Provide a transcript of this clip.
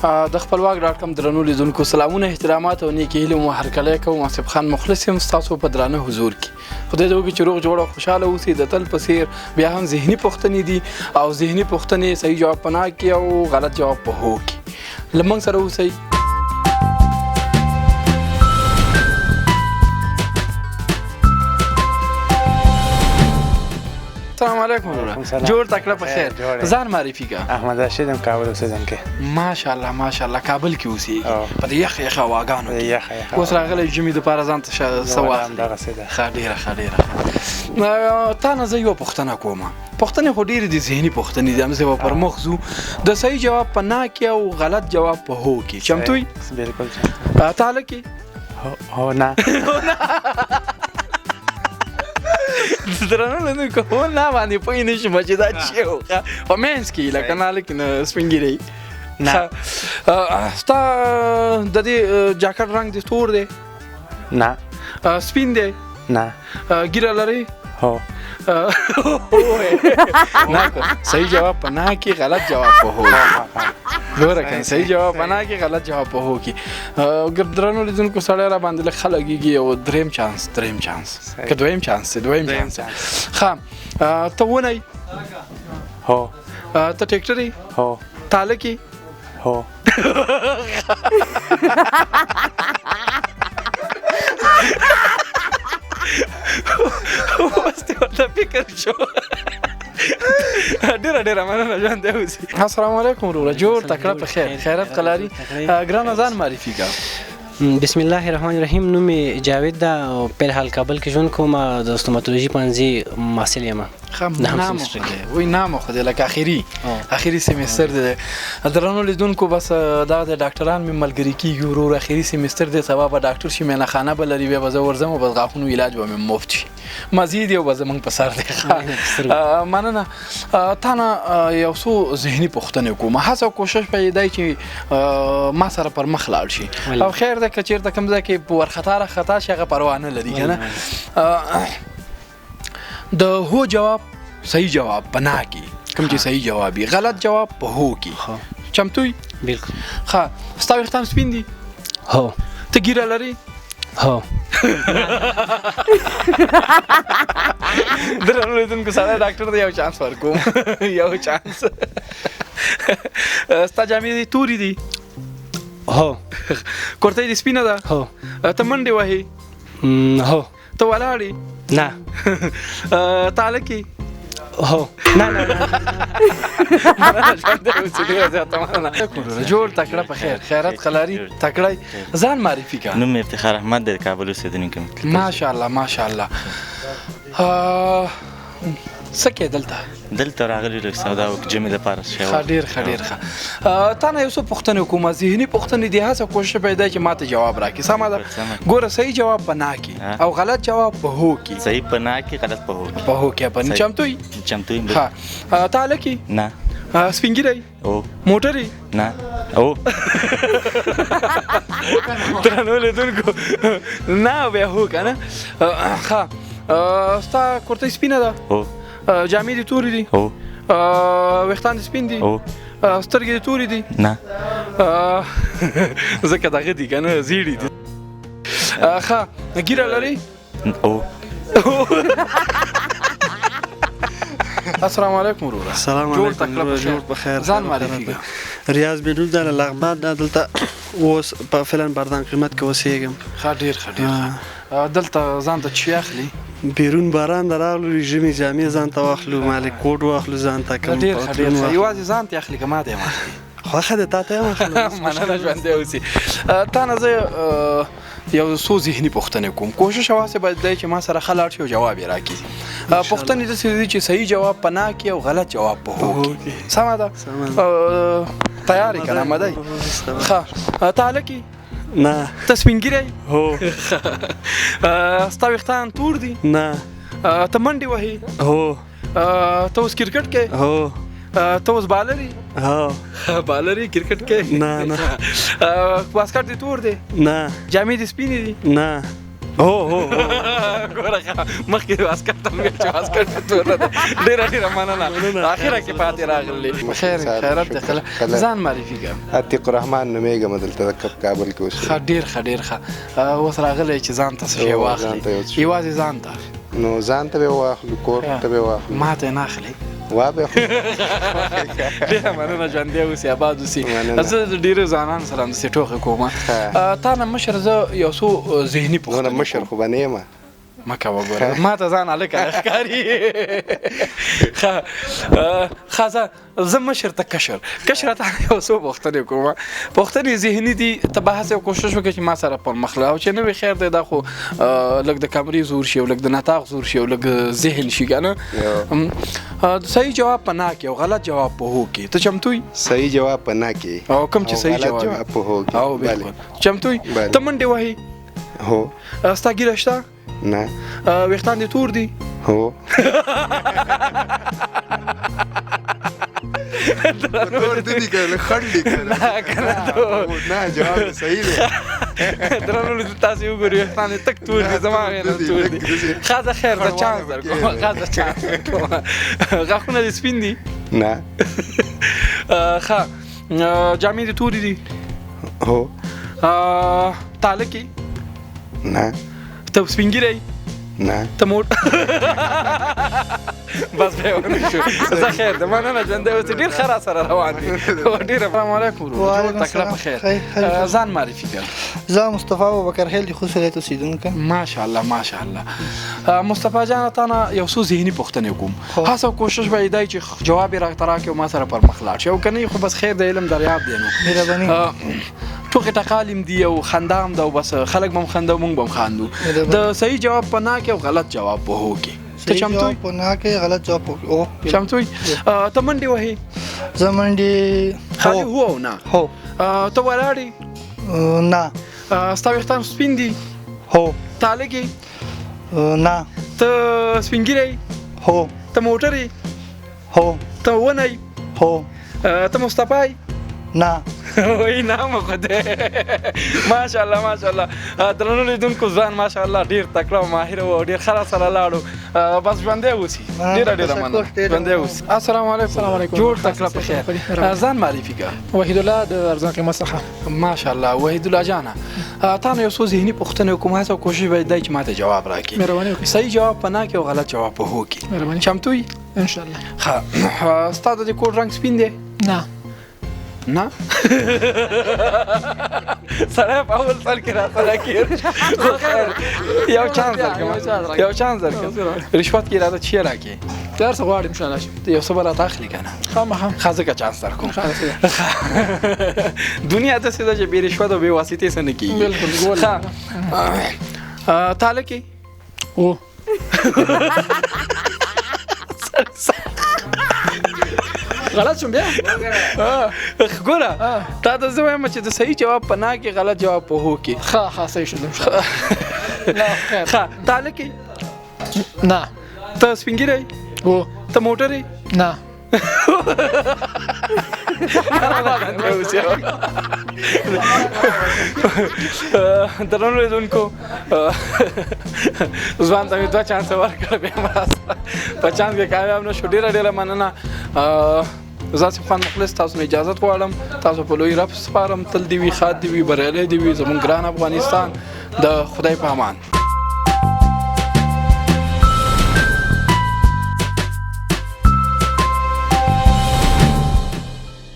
د خپلواک ډاټ کم درنو لیدونکو سلامونه احترامات او نیکی هیلې مو هرکلی کوم آصف خان مخلص یم ستاسو په درانه حضور کې خدای دې وکړي چې روغ جوړ او خوشحاله اوسئ د تل په څېر بیا هم ذهني پوښتنې دي او ذهني پوښتنې صحیح جواب په نه کې او غلط جواب په هو کې له موږ سره اوسئ السلام علیکم جوړ تکړه په خیر ځان معرفي کا احمد رشید ام کابل اوسیدونکی ماشاءالله ماشاءالله کابل کې اوسېږي په دې یخ هواګانو کې اوس راغلی ژمي دپاره ځان ته څه واخلي ښه ډېره تا نه زه یوه پوښتنه کوم پوښتنې خو ډېرې دي ذهني پوښتنې دي همزه به پر مخ ځو د صحیح جواب په نه کې او غلط جواب په هو کې چمتو یې بالکل تاله کې هو نه درنو لیدونکو هو نه باندې پوه نه شم چې دا څه و په منځ کې لکه نه لکه سپین ږیری نه ستا د دې جاکټ رنګ دې تور دی نه سپین دی نه ګیره لري هو نه صحیح جواب په نه کې غلط جواب په هو ګوره کنه صحیح جواب په نه کې غلط جواب په هو کې درنو لیدونکو سړی را باندې لږ ښه لګېږي او دریم چانس که دویم چانس ښه ته ونی هو ته ټیکټر یې هو تاله کې هو اوس دې ورته فکر شو ډېره مننه ژوند دی اوسي السلام علیکم وروره جوړ تکړه په خیر خیرت قلاري ګرانه ځان معرفي کا بسم الله الرحمن الرحیم نوم مې جاوید ده او په حال کابل کې ژوند کوم د استوماتولوژي پوهنځي محصل یم نام وای نام خو دې لکه اخري سیمستر دی درنو لیدونکو بس دا د ډاکټران مې ملګري کېږي ورور اخري سیمستر دی سبا به ډاکټر شي مینه خانه به لري بیا به زه ورځم او بس غاښونو علاج به مې مفت شي مزید یو به زموږ په سر دی مننه تا نه یو څو ذهني پوښتنې کوم هڅه کوشش به یې دی چې ما سره پر مخ لاړ شي او خیر ده که چېرته کوم ځای کې ورخطا راخطا شي هغه پروا نه لري که نه د هو جواب صحیح جواب په نه کې کوم چې صحیح جواب وي غلط جواب په هو کې چمتو یې بالکل ښه ستا ویښتان سپین دي هو ته ګیره لري هو درنو لیدونکو سړی ډاکټر ته یو چانس ورکوم یو چانس ستا جامې تورې دي هو کورتۍ دې سپینه ده هو ته منډې وهې هو ته ولاړې نه تاله کې هو نه جوړ تکړه په خیر خیرت قلاري تکړه ځان معرفي کا نوم افتخار احمد د کابل اوسیدونکی یم ماشاءالله څه کې دلته راغلی لږ سودا وکړو ژمي دپاره شی ډېر ښه تا نه یو څه پوښتنې کوم ذهني پوښتنې دي هڅه کوشش به یې دی چې ما ته جواب راکړي سمه ده ګوره صحیح جواب په نه کې او غلط جواب په هو کې صحیح په نه کې غلط په هو کې چمتو یې ښه تاله کې نه سپین ږیری او موټر یې نه او درنو لیدونکو نه بیا هو که نه ښه ستا کورتۍ سپینه ده هو جامې دې تورې دي هو ویښتان دې سپین دي هو سترګې دې تورې دي نه ځکه دغه دي که نه زیړې دي ښه ګیره لري او السلام علیکم وروره السلام علیکم جوړ په خیر ځان معرفي کا ریاض بیرول د لغباد دلته اوس په فلان بردان قیمت کې اوسېږم ښه ډېر دلته ځان ته چی اخلي بیرون باران راغلو ژمي جامې ځان ته واخلو مالک کوټ واخلو ځان ته ډېر یوازې ځان ته اخلي که ما ته یې واخلي خوښه ده تا ته یې واخلو مننه ژوندی اوسي تا نه زه یو څو ذهني پوښتنې کوم کوشش هواسې باید دی چې ما سره ښه لاړ شي او جواب یې راکړي پوښتنې داسې دي چې صحیح جواب په نه کې او غلط جواب په هو کې سمه ده تیار یې که نه آمده یې ښه تاله کې نه ته سپین ږیری هو ستا ویښتان تور دي نه ته منډې وهې هو ته اوس کرکټ کې هو ته اوس بالر یې بالر یې کرکټ کې نه واسکټ دې تور دی نه جامې دې سپینې دي نه ګوره مخکې واسکټ ته ویل چې واسکټ په توره ده ډېره مننه اخره کې پاتې راغلې خیر خیرت دی ځان معرفي کړه عتیق الرحمن نومېږم دلته د کابل کې اوسېږم ښه ډېر ښه اوس راغلی چې ځان ته څه شی واخلې یوازې ځان ته نو ځان ته به یې واخلو کور ته به یې واخلو ما ته یې نه اخلې وا به ډېره مننه ژوندی اوسې آباد اوسې زه د ډېرو ځوانانو سره همداسې ټوکې کوم تا نه مشر زه یو څو ذهني نه پوښتنې مشر خو به نه یم مه کوه ګوره ما ته ځان هلکه ښکاري ښه زه مشر ته کشر تا نه یو څو پوښتنې کوم پوښتنې ذهني دي ته به هڅه کوشش وکړې چې ما سره پر مخ لاړ او چې نه وي خیر دی دا خو لږ د کمرې زور شي او لږ د نطاق زور شي او لږ ذهن شي که نه صحیح جواب په نه کې او غلط جواب په هو کې ته چمتو یې صحیح جواب په نه کې او کوم چې صحیح غلط جواب په هو کې او بالکل چمتو یې ته منډې وهې هو ستا ګیره شته نه ویښتان دې تور دي هو تور دي کنه خړ دي کنه نه جواب صحیح دی درنو تاسو وګورئ ویښتان دې تک تور دي زما غیر تور دي ښه خیر د چانس درکوم غاښونه دې سپین دي نه ښه جامې دې تورې دي هو تاله کې نه ته سپین ږیری نه ته موټ بس به ونه شو زه خیر د مننه ژوندی اوسې ډېر ښه راسره روان دي ډېره السلام علیکم جوړ تکړه په خیر ځان معرفي کړه زه مصطفی ابوبکر خیل د خوست ولایت اوسېدونکی ماشاءالله مصطفی جانه تا نه یو څو ذهني پوښتنې کوم هڅه او کوشش به یې دی چې جواب یې راته راکړې او ما سره پر مخ لاړ شي او که نه خو بس خیر د علم دریاب دی نو مهرباني ټوکې ټقال هم دي او خندا هم ده او بس خلک به هم خنده مونږ به هم خاندو د صحیح جواب په نه کې او غلط جواب په هو کې ته چمتو په نه کې غلط جواب او چمتو ته منډې وهې زه منډې خالي هو او نه هو ته ولاړې نه ستا ویښتان سپین دي هو تاله کې نه ته سپین ږیری هو ته موټر یې هو ته ونی هو ته مصطفی نه وای نام خدای ماشاءالله درنو لیدونکو ځان ماشاءالله ډیر تکړه او ماهر او ډیر خره سره لاړو بس ژوندی اوسې ډیره مننه ژوندی اوسې السلام علیکم جوړ تکړه په خیر ځان معرفي کړه وحید الله د ارزان قیمت څخه ماشاءالله وحید الله جانه تا نه یو څو ذهني پوښتنې کوم هڅه کوشش به دی چې ماته جواب راکړي مهرباني وکړئ صحیح جواب په نه کې او غلط جواب په هو کې مهرباني چمتو یې ان شاء الله ښه ستا د کور رنګ سپین دی نه نه سره په اول سال کې راته راکېر یو چانس درکړم رشوت کې راته چی راکې تر څه غواړم ان شاء الله یو څه به راته اخلي که نه خامخا ښه ځکه چانس درکوم دنیا داسې ده چې بې رشوت او بې واسطې څه نه کېږي بالکل تاله کې او غلط شوم بیا ګوره تا ته زه وایم چې د صحیح جواب په نه کې غلط جواب په هو کې ښه صحیح شو ان شاء الله لا خیر ښه تاله کې نه ته سپین ږیری او ته موټر یې نه درنو لیدونکو ځوان ته مې 2 چانسه ورکړه بیا ما په چانس کې کامیاب نه شو ډېره مننه زه آصف خان مخلص تاسو نه اجازت غواړم تاسو په لوی رب سپارم تل دې وي ښاد دې وي بریالی دې وي زموږ ګران افغانستان د خدای په امان